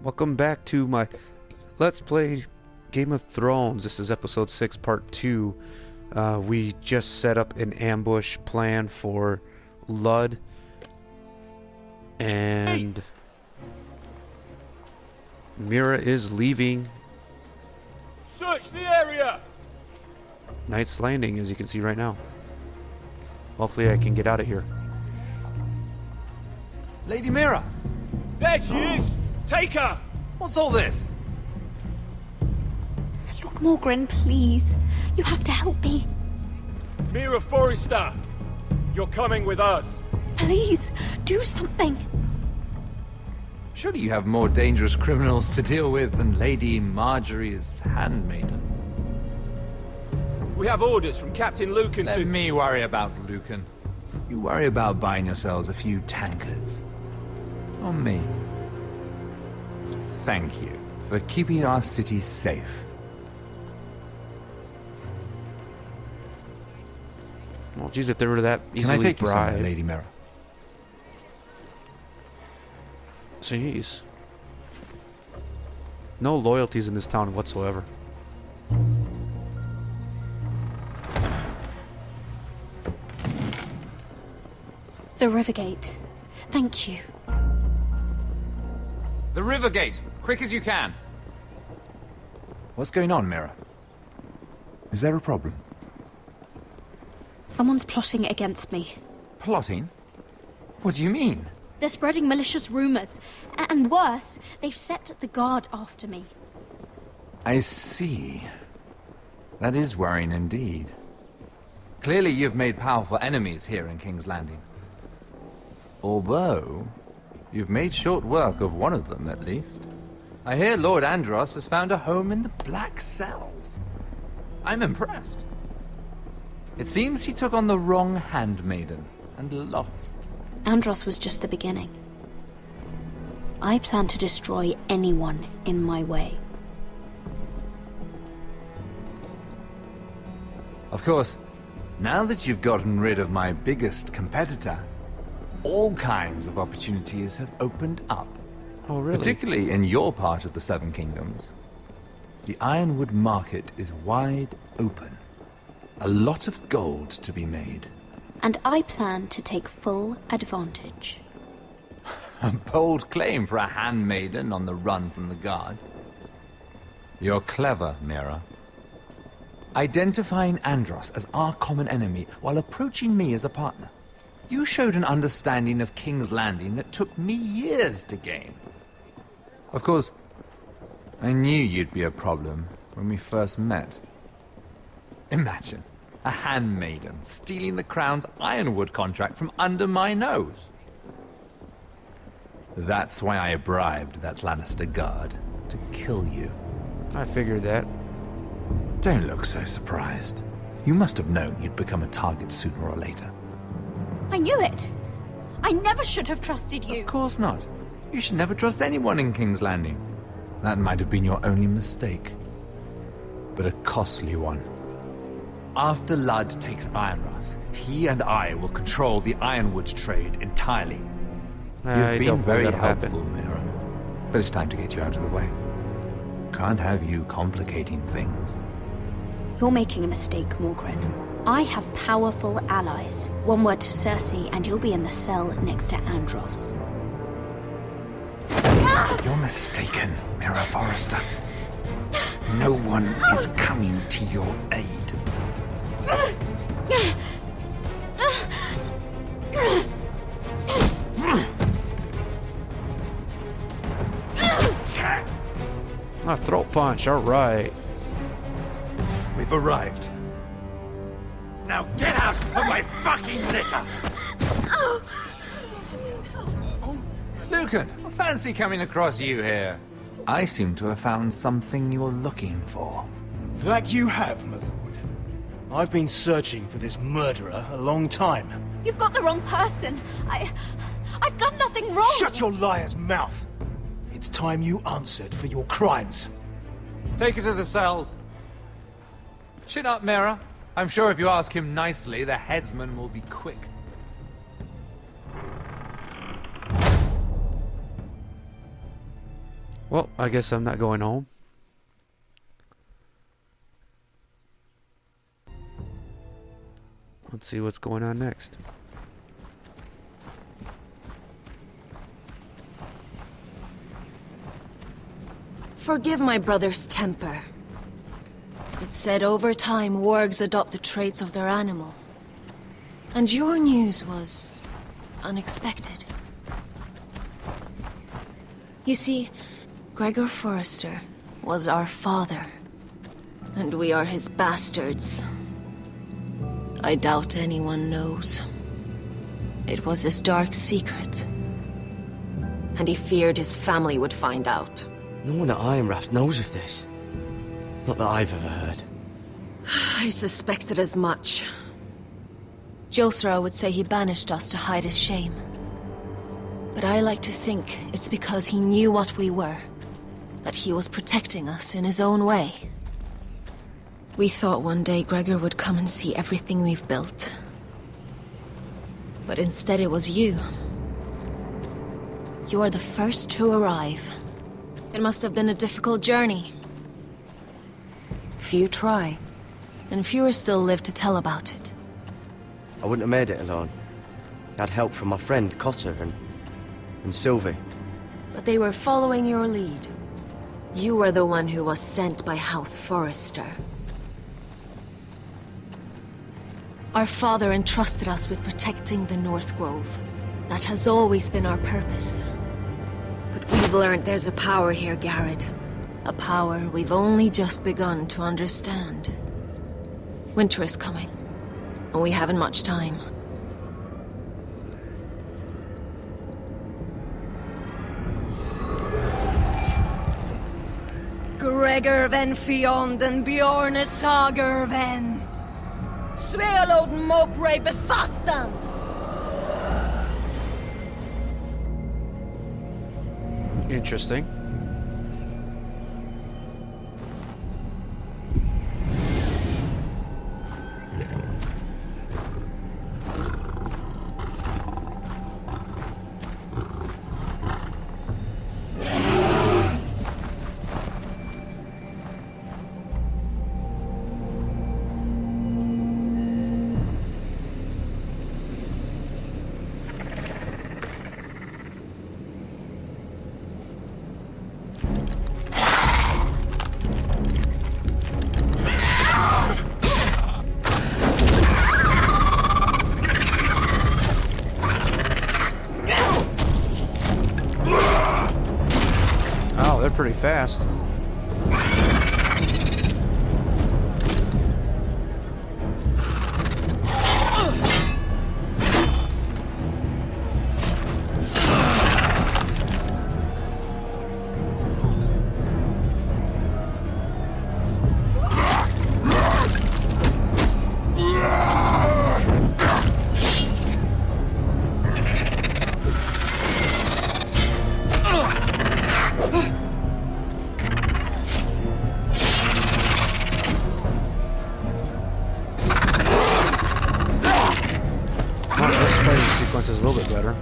Welcome back to my Let's Play Game of Thrones. This is episode 6, part 2. We just set up an ambush plan for Ludd. And Meera is leaving Search the area! Knight's Landing, as you can see right now. Hopefully I can get out of here. Lady Meera! There she is! Take her! What's all this? Lord Morgren, please. You have to help me. Meera Forrester! You're coming with us! Please, do something. Surely you have more dangerous criminals to deal with than Lady Marjorie's handmaiden. We have orders from Captain Lucan Let to... me worry about Lucan. You worry about buying yourselves a few tankards. On me. Thank you for keeping our city safe. Well, geez, if they were that Can easily I take you somewhere, bribed. Lady Meera? Jeez. No loyalties in this town whatsoever. The Rivergate. Thank you. The Rivergate! Quick as you can! What's going on, Meera? Is there a problem? Someone's plotting against me. Plotting? What do you mean? They're spreading malicious rumors. And worse, they've set the guard after me. I see. That is worrying indeed. Clearly you've made powerful enemies here in King's Landing. Although, you've made short work of one of them, at least. I hear Lord Andros has found a home in the Black Cells. I'm impressed. It seems he took on the wrong handmaiden and lost. Andros was just the beginning. I plan to destroy anyone in my way. Of course, now that you've gotten rid of my biggest competitor, all kinds of opportunities have opened up. Oh, really? Particularly in your part of the Seven Kingdoms. The Ironwood market is wide open. A lot of gold to be made. And I plan to take full advantage. A bold claim for a handmaiden on the run from the guard. You're clever, Meera. Identifying Andros as our common enemy while approaching me as a partner. You showed an understanding of King's Landing that took me years to gain. Of course, I knew you'd be a problem when we first met. Imagine a handmaiden stealing the Crown's Ironwood contract from under my nose. That's why I bribed that Lannister guard to kill you. I figured that. Don't look so surprised. You must have known you'd become a target sooner or later. I knew it! I never should have trusted you! Of course not. You should never trust anyone in King's Landing. That might have been your only mistake. But a costly one. After Ludd takes Ironrath, he and I will control the Ironwood trade entirely. I You've don't been very believe that'll helpful, Meera. But it's time to get you out of the way. Can't have you complicating things. You're making a mistake, Morgren. I have powerful allies. One word to Cersei, and you'll be in the cell next to Andros. You're mistaken, Meera Forrester. No one is coming to your aid. A throat punch, alright. We've arrived. Now get out of my fucking litter! Lucan, I fancy coming across you here. I seem to have found something you're looking for. That you have, my lord. I've been searching for this murderer a long time. You've got the wrong person. I've done nothing wrong. Shut your liar's mouth! It's time you answered for your crimes. Take her to the cells. Chin up, Meera. I'm sure if you ask him nicely, the headsman will be quick. Well, I guess I'm not going home. Let's see what's going on next. Forgive my brother's temper. It's said over time wargs adopt the traits of their animal. And your news was unexpected. You see, Gregor Forrester was our father, and we are his bastards. I doubt anyone knows. It was his dark secret, and he feared his family would find out. No one at Ironrath knows of this. Not that I've ever heard. I suspected as much. Josra would say he banished us to hide his shame. But I like to think it's because he knew what we were. That he was protecting us in his own way. We thought one day Gregor would come and see everything we've built. But instead it was you. You are the first to arrive. It must have been a difficult journey. Few try, and fewer still live to tell about it. I wouldn't have made it alone. I had help from my friend Cotter and Sylvie. But they were following your lead. You were the one who was sent by House Forrester. Our father entrusted us with protecting the North Grove. That has always been our purpose. But we've learned there's a power here, Garrett. A power we've only just begun to understand. Winter is coming, and we haven't much time. Gregor ven Fionden Bjorne Sager ven. Svealoden Mopre befastan. Interesting. Pretty fast. Is a little bit better.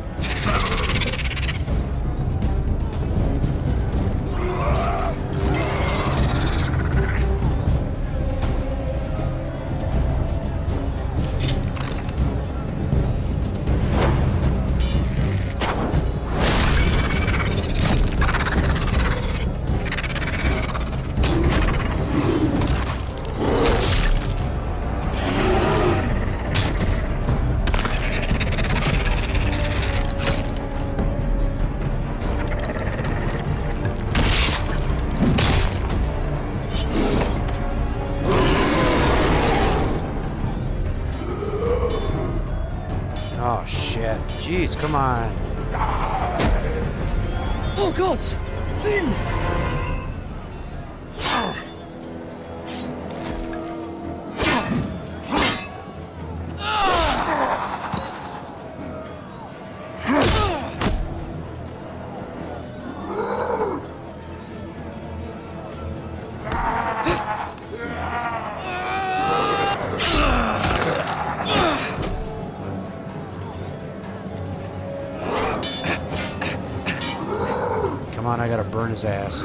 Oh shit. Jeez, come on. Oh God! Flynn! Come Come on, I gotta burn his ass.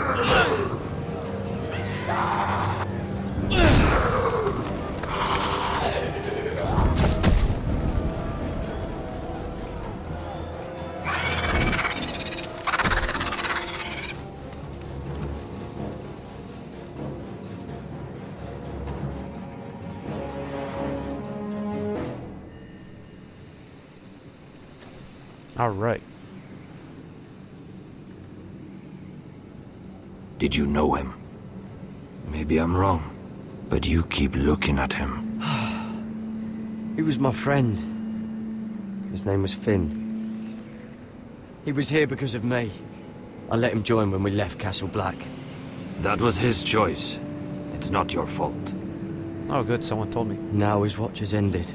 All right. Did you know him? Maybe I'm wrong, but you keep looking at him. He was my friend. His name was Finn. He was here because of me. I let him join when we left Castle Black. That was his choice. It's not your fault. Oh, good. Someone told me. Now his watch has ended.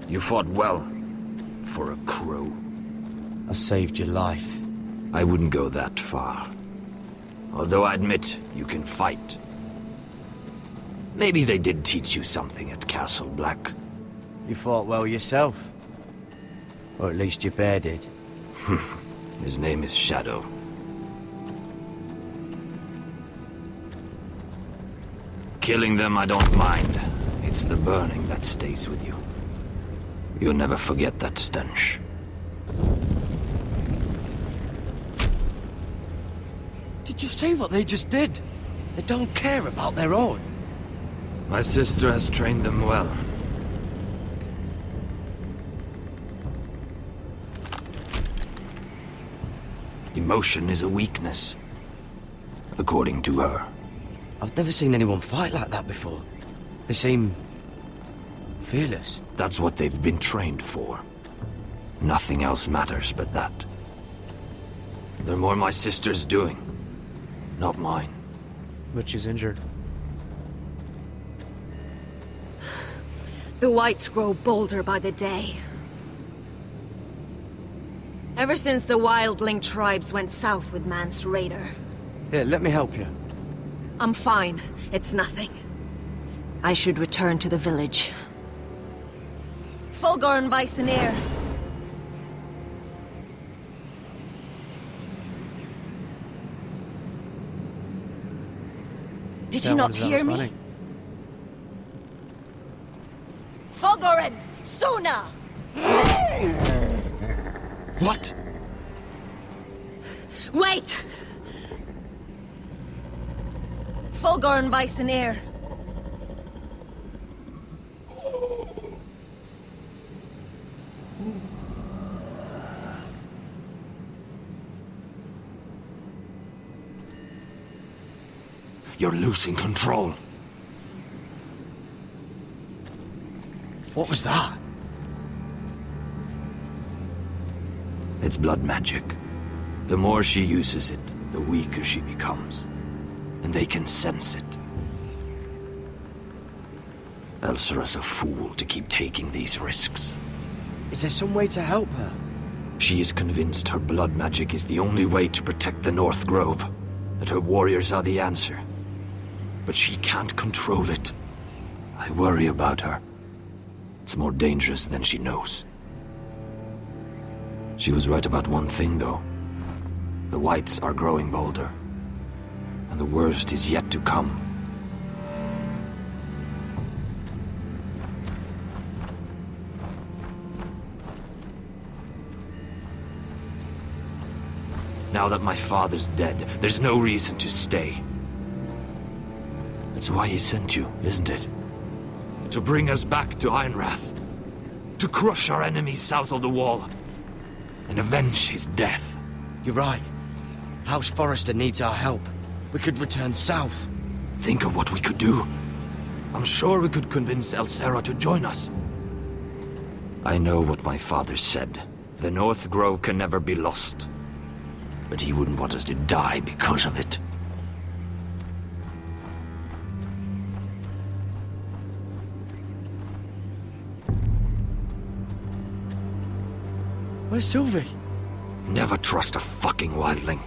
You fought well. For a crow. I saved your life. I wouldn't go that far. Although I admit, you can fight. Maybe they did teach you something at Castle Black. You fought well yourself. Or at least your bear did. His name is Shadow. Killing them I don't mind. It's the burning that stays with you. You'll never forget that stench. Did you see what they just did? They don't care about their own. My sister has trained them well. Emotion is a weakness, according to her. I've never seen anyone fight like that before. They seem fearless. That's what they've been trained for. Nothing else matters but that. They're more my sister's doing, not mine. But she's injured. The Whites grow bolder by the day. Ever since the Wildling tribes went south with Mance Rayder. Here, let me help you. I'm fine. It's nothing. I should return to the village. Fulgorn Bisoneer. Did you not hear me? Fulgorn! Sona! What? Wait! Fulgorn Bisoneer. You're losing control. What was that? It's blood magic. The more she uses it, the weaker she becomes. And they can sense it. Elsera's a fool to keep taking these risks. Is there some way to help her? She is convinced her blood magic is the only way to protect the North Grove. That her warriors are the answer. But she can't control it. I worry about her. It's more dangerous than she knows. She was right about one thing, though. The Whites are growing bolder. And the worst is yet to come. Now that my father's dead, there's no reason to stay. That's why he sent you, isn't it? To bring us back to Ironrath. To crush our enemies south of the Wall. And avenge his death. You're right. House Forrester needs our help. We could return south. Think of what we could do. I'm sure we could convince Elsera to join us. I know what my father said. The North Grove can never be lost. But he wouldn't want us to die because of it. Where's Sylvie? Never trust a fucking wildling.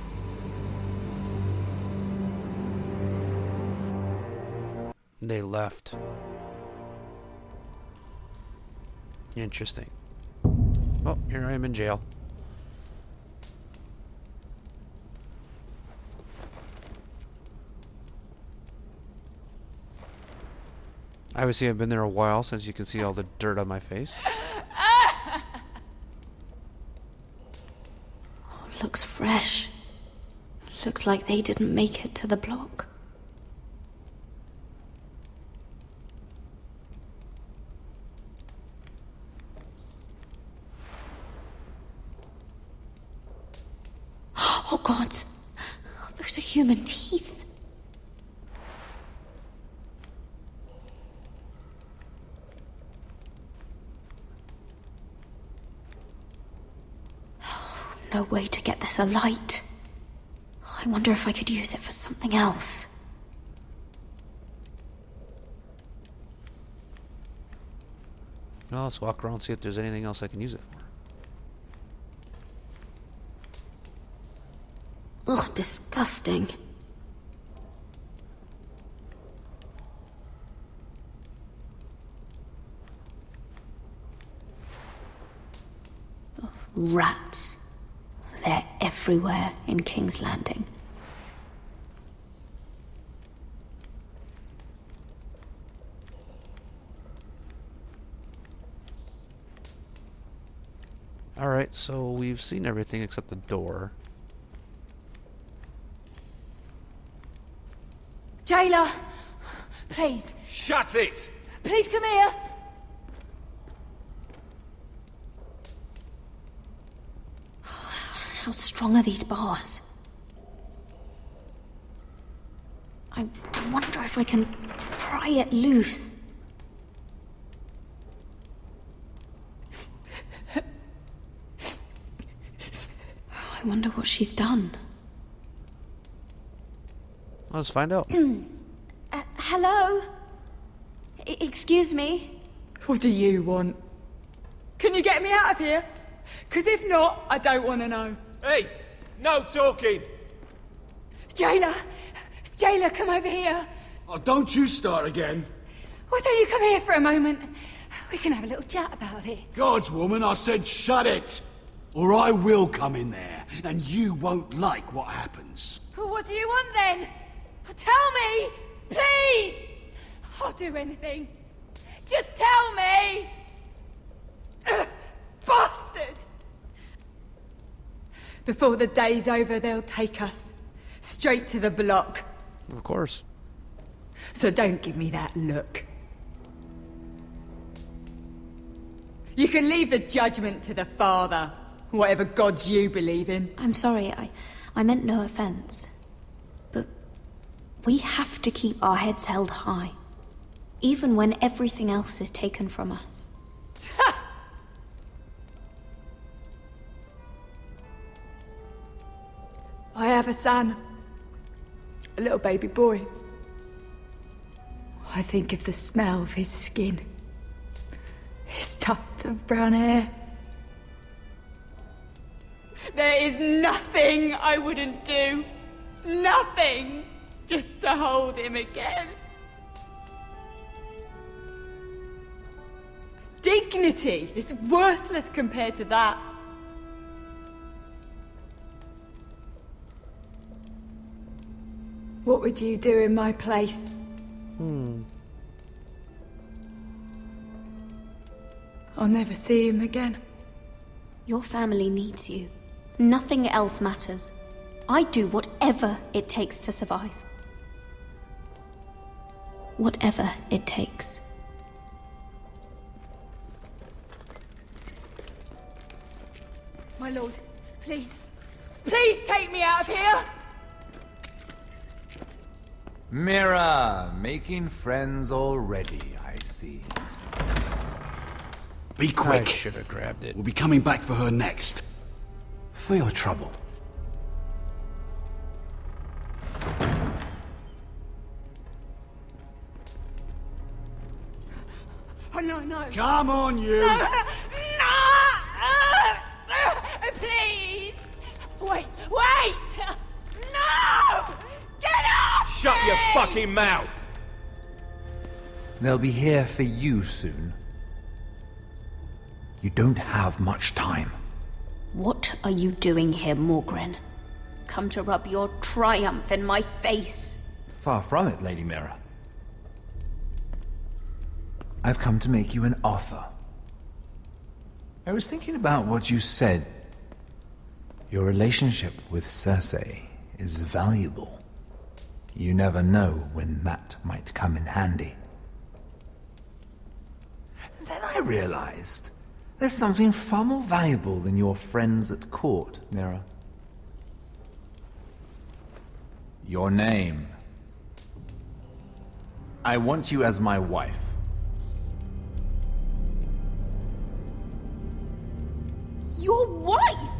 They left. Interesting. Oh, here I am in jail. Obviously, I've been there a while, since you can see all the dirt on my face. Oh, looks fresh. Looks like they didn't make it to the block. Oh, God. Those are human teeth. No way to get this alight. I wonder if I could use it for something else. Well, let's walk around and see if there's anything else I can use it for. Ugh, disgusting. Oh, rats. They're everywhere in King's Landing. Alright, so we've seen everything except the door. Jailer! Please. Shut it! Please come here! How strong are these bars? I wonder if I can pry it loose. I wonder what she's done. Let's find out. Hello? Excuse me? What do you want? Can you get me out of here? Because if not, I don't want to know. Hey! No talking! Jailer! Jailer, come over here. Oh, don't you start again. Why don't you come here for a moment? We can have a little chat about it. God's woman, I said shut it. Or I will come in there, and you won't like what happens. Well, what do you want then? Tell me! Please! I'll do anything. Just tell me! Bastard! Before the day's over, they'll take us. Straight to the block. Of course. So don't give me that look. You can leave the judgment to the Father. Whatever gods you believe in. I'm sorry, I meant no offense. But we have to keep our heads held high. Even when everything else is taken from us. I have a son. A little baby boy. I think of the smell of his skin. His tufts of brown hair. There is nothing I wouldn't do. Nothing. Just to hold him again. Dignity is worthless compared to that. What would you do in my place? I'll never see him again. Your family needs you. Nothing else matters. I'd do whatever it takes to survive. Whatever it takes. My lord, please. Please take me out of here! Mira, making friends already, I see. Be I quick. should have grabbed it. We'll be coming back for her next. For your trouble. Oh, no, no. Come on, you! No! Please! Wait! No! Get off Shut me! your fucking mouth! They'll be here for you soon. You don't have much time. What are you doing here, Morgren? Come to rub your triumph in my face? Far from it, Lady Mira. I've come to make you an offer. I was thinking about what you said. Your relationship with Cersei is valuable. You never know when that might come in handy. And then I realized there's something far more valuable than your friends at court, Mira. Your name. I want you as my wife. Your wife?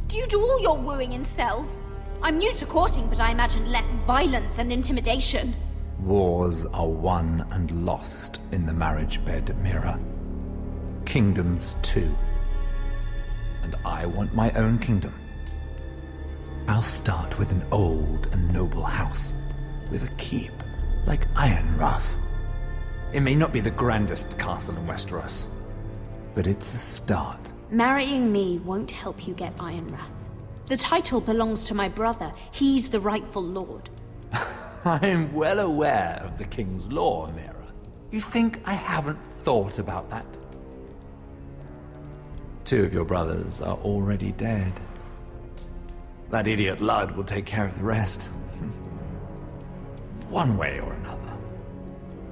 Do you do all your wooing in cells? I'm new to courting, but I imagine less violence and intimidation. Wars are won and lost in the marriage bed, Mira. Kingdoms too. And I want my own kingdom. I'll start with an old and noble house, with a keep like Ironrath. It may not be the grandest castle in Westeros, but it's a start. Marrying me won't help you get Ironrath. The title belongs to my brother. He's the rightful lord. I'm well aware of the king's law, Mira. You think I haven't thought about that? 2 of your brothers are already dead. That idiot Ludd will take care of the rest. One way or another.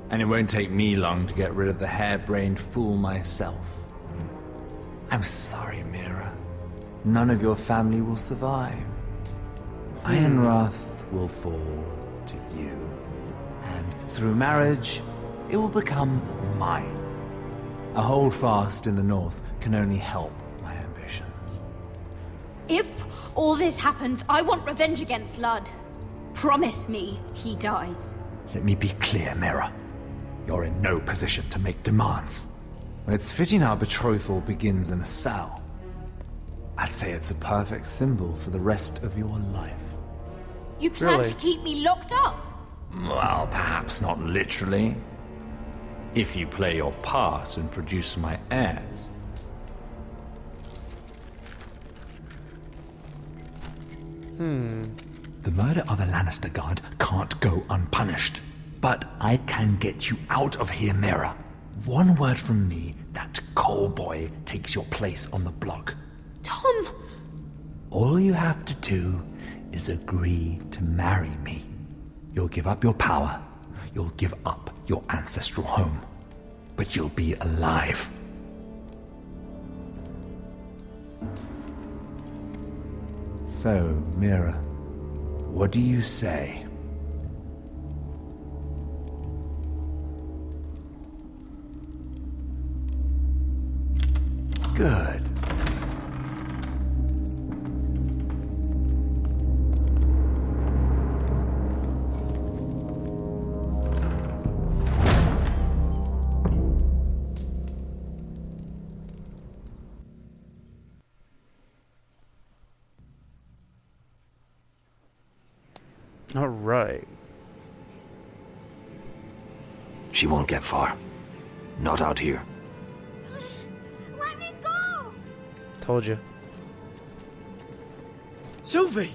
And it won't take me long to get rid of the harebrained fool myself. I'm sorry, Mira. None of your family will survive. Ironrath will fall to you. And through marriage, it will become mine. A holdfast in the north can only help my ambitions. If all this happens, I want revenge against Ludd. Promise me he dies. Let me be clear, Mira. You're in no position to make demands. It's fitting our betrothal begins in a cell. I'd say it's a perfect symbol for the rest of your life. You plan Really? to keep me locked up? Well, perhaps not literally. If you play your part and produce my heirs. The murder of a Lannister guard can't go unpunished. But I can get you out of here, Mira. One word from me, that Cole boy takes your place on the block. Tom! All you have to do is agree to marry me. You'll give up your power. You'll give up your ancestral home. But you'll be alive. So, Mira, what do you say? Good. All right. She won't get far. Not out here. Let me go! Told you. Sylvie!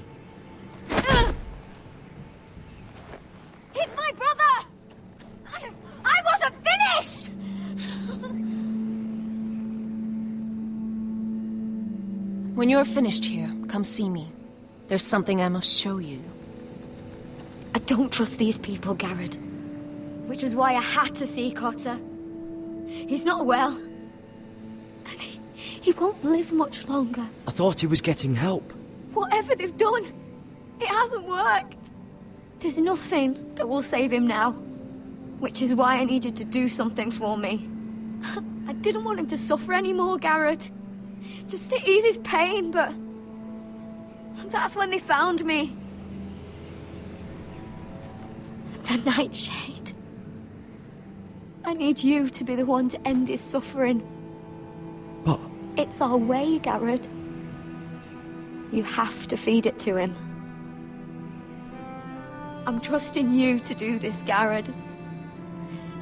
He's my brother! I wasn't finished! When you're finished here, come see me. There's something I must show you. I don't trust these people, Garrett. Which was why I had to see Cotter. He's not well. And he won't live much longer. I thought he was getting help. Whatever they've done, it hasn't worked. There's nothing that will save him now. Which is why I needed to do something for me. I didn't want him to suffer anymore, Garrett. Just to ease his pain, but... that's when they found me. The Nightshade. I need you to be the one to end his suffering. But... It's our way, Garrett. You have to feed it to him. I'm trusting you to do this, Garrett.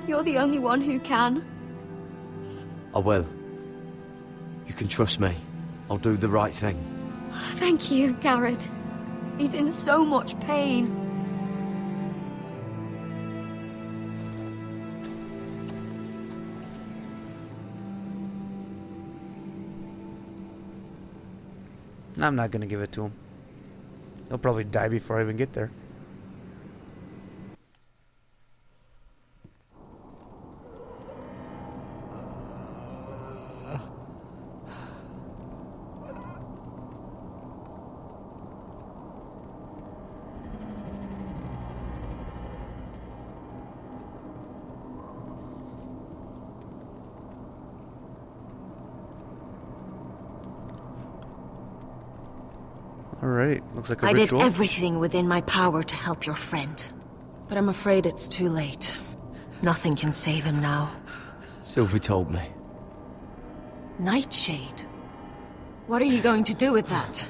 You're the only one who can. I will. can trust me. I'll do the right thing. Thank you, Garrett. He's in so much pain. I'm not gonna give it to him. He'll probably die before I even get there. Alright, looks like a I did ritual. everything within my power to help your friend. But I'm afraid it's too late. Nothing can save him now. Sylvie told me. Nightshade? What are you going to do with that?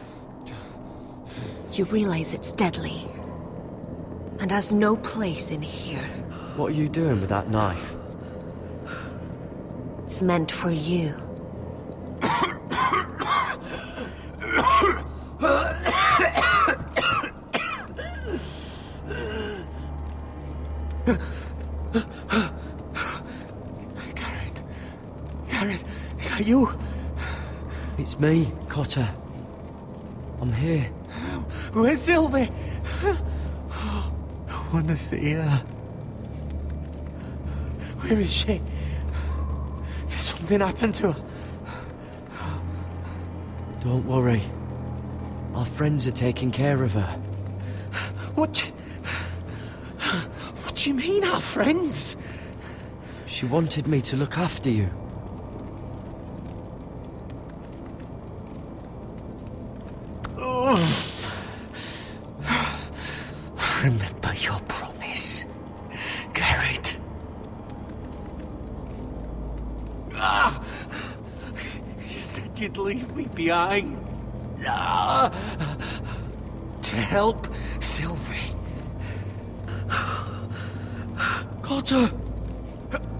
You realize it's deadly. And has no place in here. What are you doing with that knife? It's meant for you. Garrett, is that you? It's me, Cotter. I'm here. Where's Sylvie? I want to see her. Where is she? Did something happen to her? Don't worry. Our friends are taking care of her. What do you mean, our friends? She wanted me to look after you. Remember your promise, Garrett. You said you'd leave me behind. To help Sylvie. Cotter!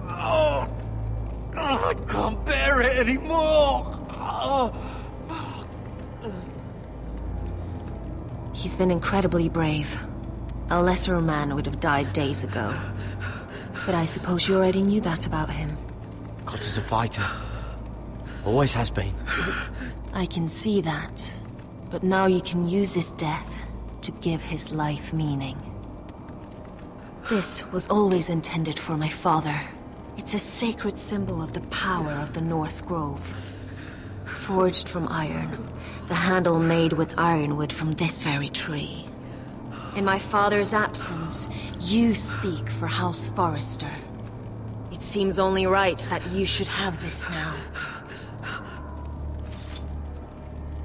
I can't bear it anymore! He's been incredibly brave. A lesser man would have died days ago. But I suppose you already knew that about him. Cotter's a fighter. Always has been. I can see that. But now you can use his death to give his life meaning. This was always intended for my father. It's a sacred symbol of the power of the North Grove. Forged from iron, the handle made with ironwood from this very tree. In my father's absence, you speak for House Forrester. It seems only right that you should have this now.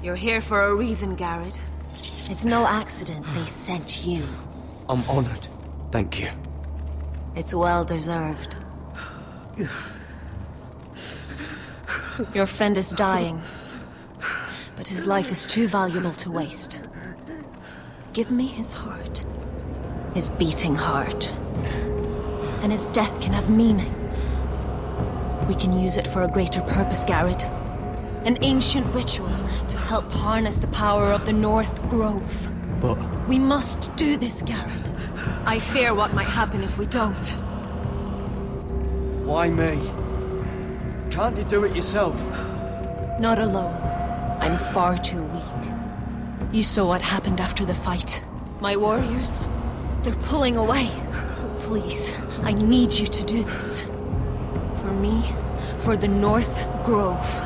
You're here for a reason, Garrett. It's no accident they sent you. I'm honored. Thank you. It's well deserved. Your friend is dying, but his life is too valuable to waste. Give me his heart. His beating heart. And his death can have meaning. We can use it for a greater purpose, Garrett. An ancient ritual to help harness the power of the North Grove. But... We must do this, Garrett. I fear what might happen if we don't. Why me? Can't you do it yourself? Not alone. I'm far too weak. You saw what happened after the fight. My warriors, they're pulling away. Please, I need you to do this. For me, for the North Grove.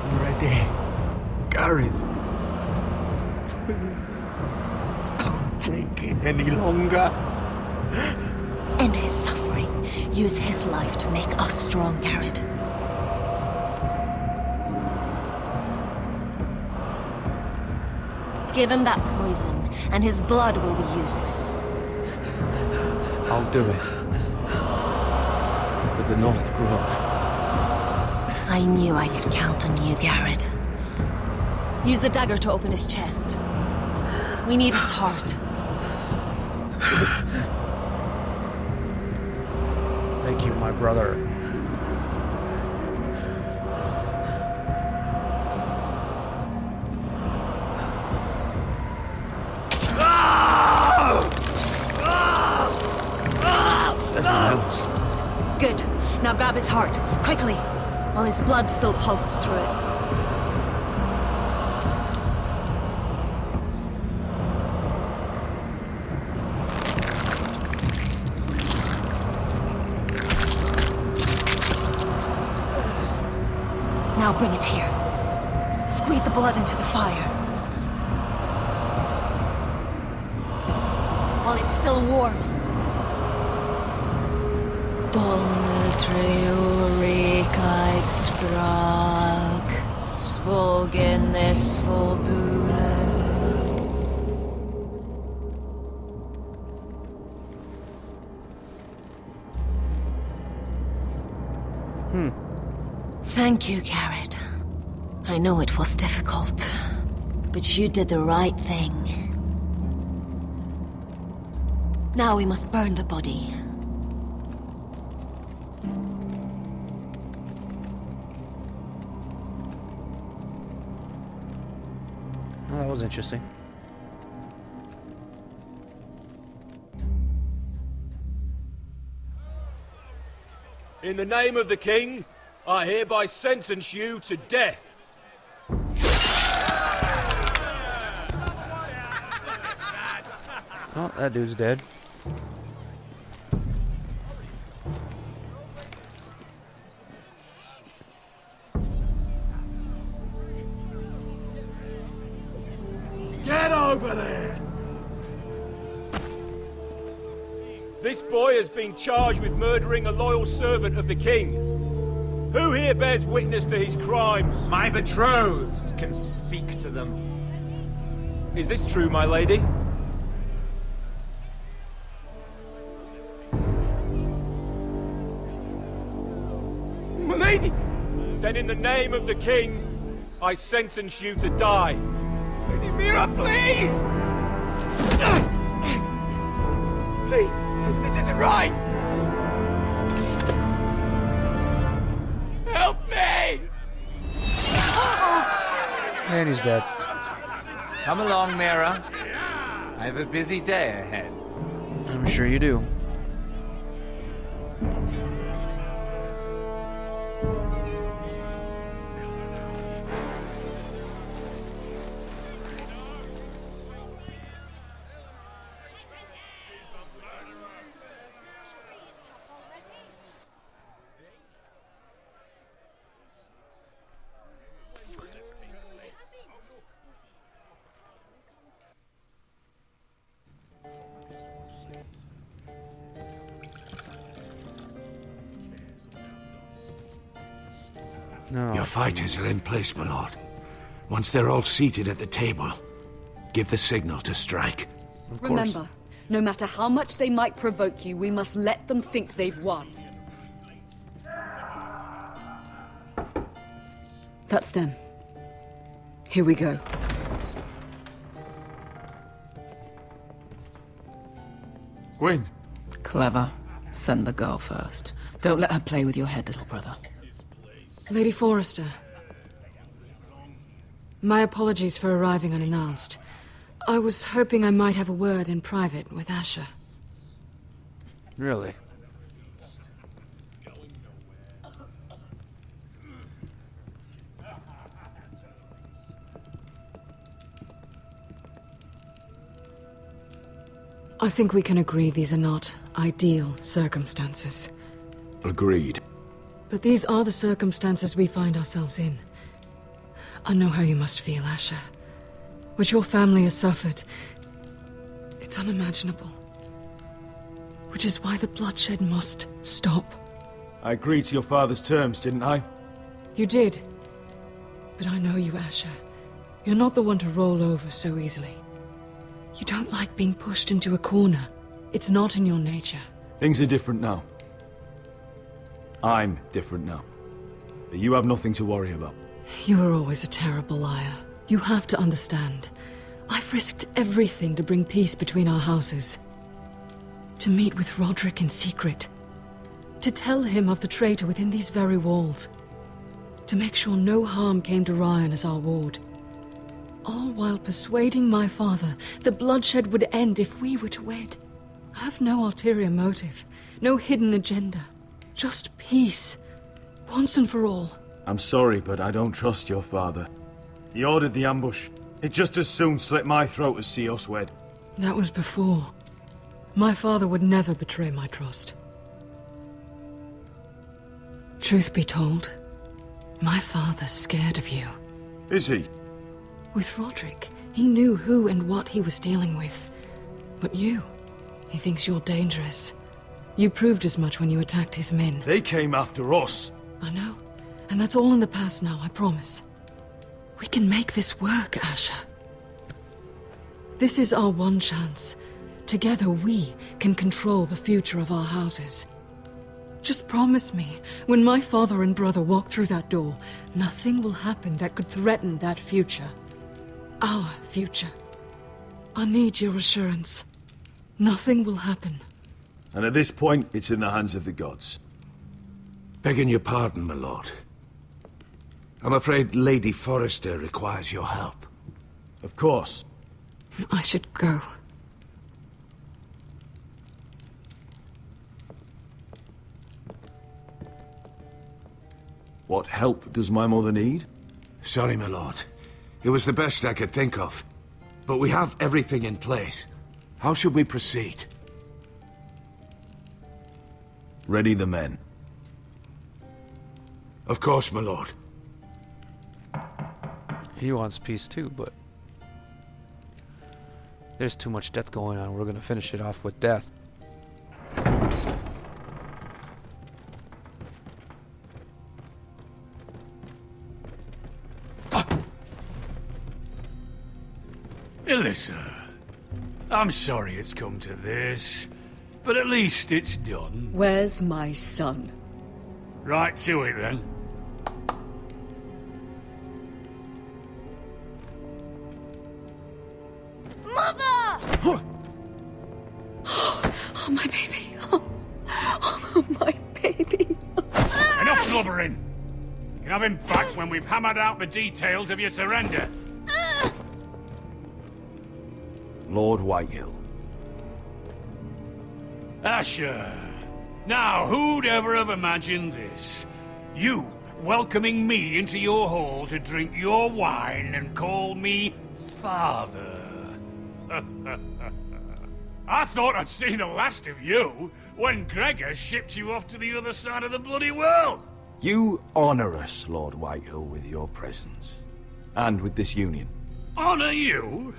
I'm ready. Garrett. Can't take it any longer. End his suffering. Use his life to make us strong, Garrett. Give him that poison, and his blood will be useless. I'll do it. For the North Grove. I knew I could count on you, Garrett. Use a dagger to open his chest. We need his heart. Thank you, my brother. Good. Now grab his heart, quickly, while his blood still pulses through it. Now bring it here. Squeeze the blood into the fire. While it's still warm. Donnetreurekheid sprak, svogenes forbule. Thank you, Garrett. I know it was difficult, but you did the right thing. Now we must burn the body. Well, that was interesting. In the name of the king, I hereby sentence you to death. Oh, that dude's dead. Get over there! This boy has been charged with murdering a loyal servant of the king. Who here bears witness to his crimes? My betrothed can speak to them. Is this true, my lady? My lady! Then in the name of the king, I sentence you to die. Lady Mira, please! Please, this isn't right! Help me! And he's dead. Come along, Mira. I have a busy day ahead. I'm sure you do. No. Your fighters are in place, my lord. Once they're all seated at the table, give the signal to strike. Remember, no matter how much they might provoke you, we must let them think they've won. That's them. Here we go. Gwyn. Clever. Send the girl first. Don't let her play with your head, little brother. Lady Forrester. My apologies for arriving unannounced. I was hoping I might have a word in private with Asher. Really? I think we can agree these are not ideal circumstances. Agreed. But these are the circumstances we find ourselves in. I know how you must feel, Asher. What your family has suffered, it's unimaginable. Which is why the bloodshed must stop. I agreed to your father's terms, didn't I? You did. But I know you, Asher. You're not the one to roll over so easily. You don't like being pushed into a corner. It's not in your nature. Things are different now. I'm different now. But you have nothing to worry about. You were always a terrible liar. You have to understand. I've risked everything to bring peace between our houses. To meet with Roderick in secret. To tell him of the traitor within these very walls. To make sure no harm came to Ryan as our ward. All while persuading my father the bloodshed would end if we were to wed. I have no ulterior motive. No hidden agenda. Just peace. Once and for all. I'm sorry, but I don't trust your father. He ordered the ambush. He'd just as soon slit my throat as see us wed. That was before. My father would never betray my trust. Truth be told, my father's scared of you. Is he? With Roderick, he knew who and what he was dealing with. But you, he thinks you're dangerous. You proved as much when you attacked his men. They came after us. I know. And that's all in the past now, I promise. We can make this work, Asher. This is our one chance. Together we can control the future of our houses. Just promise me, when my father and brother walk through that door, nothing will happen that could threaten that future. Our future. I need your assurance. Nothing will happen. And at this point, it's in the hands of the gods. Begging your pardon, my lord. I'm afraid Lady Forrester requires your help. Of course. I should go. What help does my mother need? Sorry, my lord. It was the best I could think of. But we have everything in place. How should we proceed? Ready the men. Of course, my lord. He wants peace too, but there's too much death going on. We're going to finish it off with death. Ilissa, I'm sorry it's come to this, but at least it's done. Where's my son? Right to it then. Mother! Oh, my baby. Oh, my baby. Enough blubbering! You can have him back when we've hammered out the details of your surrender. Lord Whitehill. Asher. Now, who'd ever have imagined this? You welcoming me into your hall to drink your wine and call me father. I thought I'd seen the last of you when Gregor shipped you off to the other side of the bloody world. You honor us, Lord Whitehill, with your presence. And with this union. Honor you?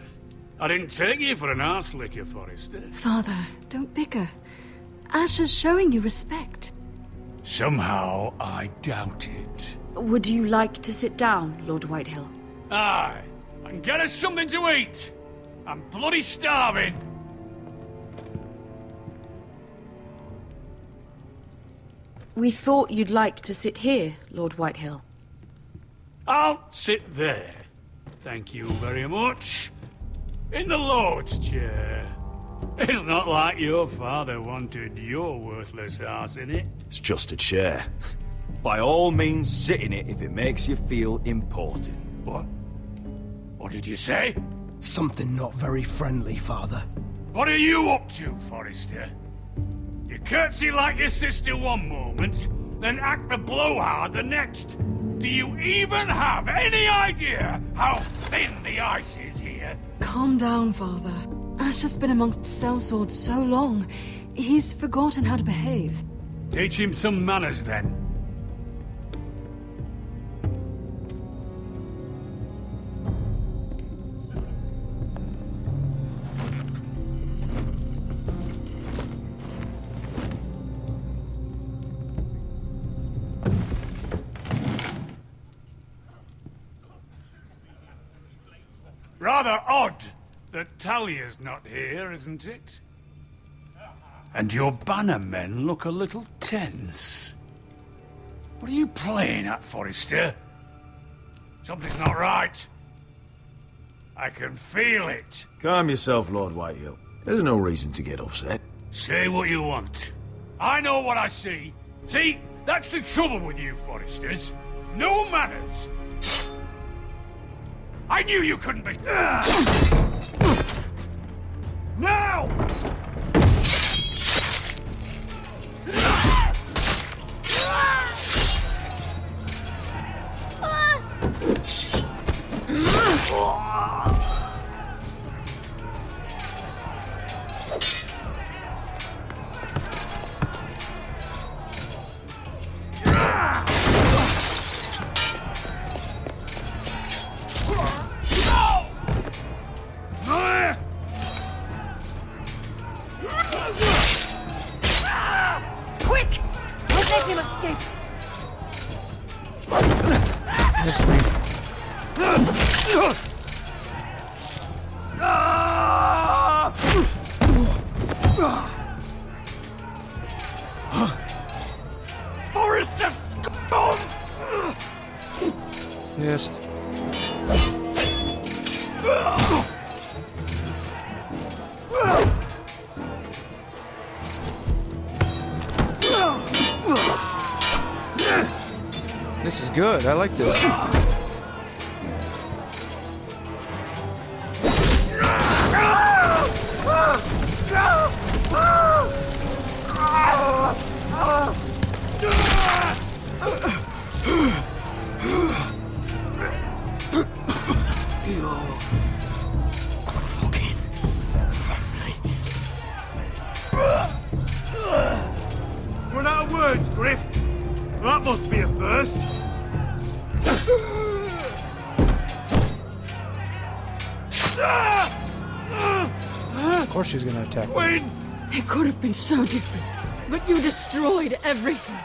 I didn't take you for an arse-licker, Forrester. Father, don't bicker. Asher's showing you respect. Somehow I doubt it. Would you like to sit down, Lord Whitehill? Aye, and get us something to eat. I'm bloody starving. We thought you'd like to sit here, Lord Whitehill. I'll sit there. Thank you very much. In the Lord's chair. It's not like your father wanted your worthless ass in it. It's just a chair. By all means, sit in it if it makes you feel important. What? What did you say? Something not very friendly, father. What are you up to, Forrester? You curtsy like your sister one moment, then act the blowhard the next. Do you even have any idea how thin the ice is here? Calm down, Father. Asher's been amongst sellswords so long, he's forgotten how to behave. Teach him some manners, then. Rather odd that Talia's not here, isn't it? And your banner men look a little tense. What are you playing at, Forrester? Something's not right. I can feel it. Calm yourself, Lord Whitehill. There's no reason to get upset. Say what you want. I know what I see. See, that's the trouble with you, Forresters. No manners. I knew you couldn't be... Now! let him escape! Forest of scum! Yes. This is good. I like this. Run out of words, Griff. That must be a first. Of course she's gonna attack. Wait! It could have been so different, but you destroyed everything.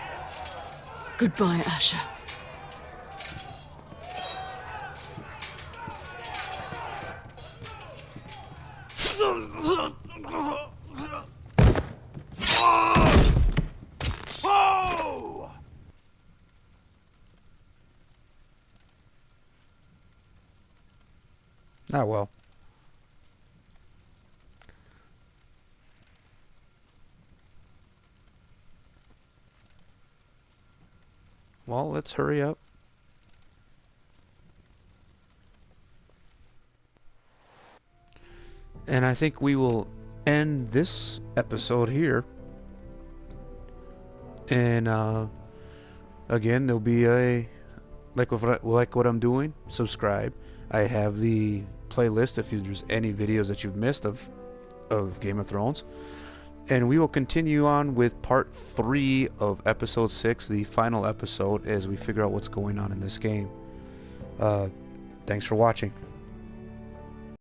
Goodbye, Asher. Ah, well. Well, let's hurry up. And I think we will end this episode here. And again, there'll be a like what I'm doing. Subscribe. I have the playlist if there's any videos that you've missed of Game of Thrones. And we will continue on with part 3 of episode 6, the final episode, as we figure out what's going on in this game. Thanks for watching.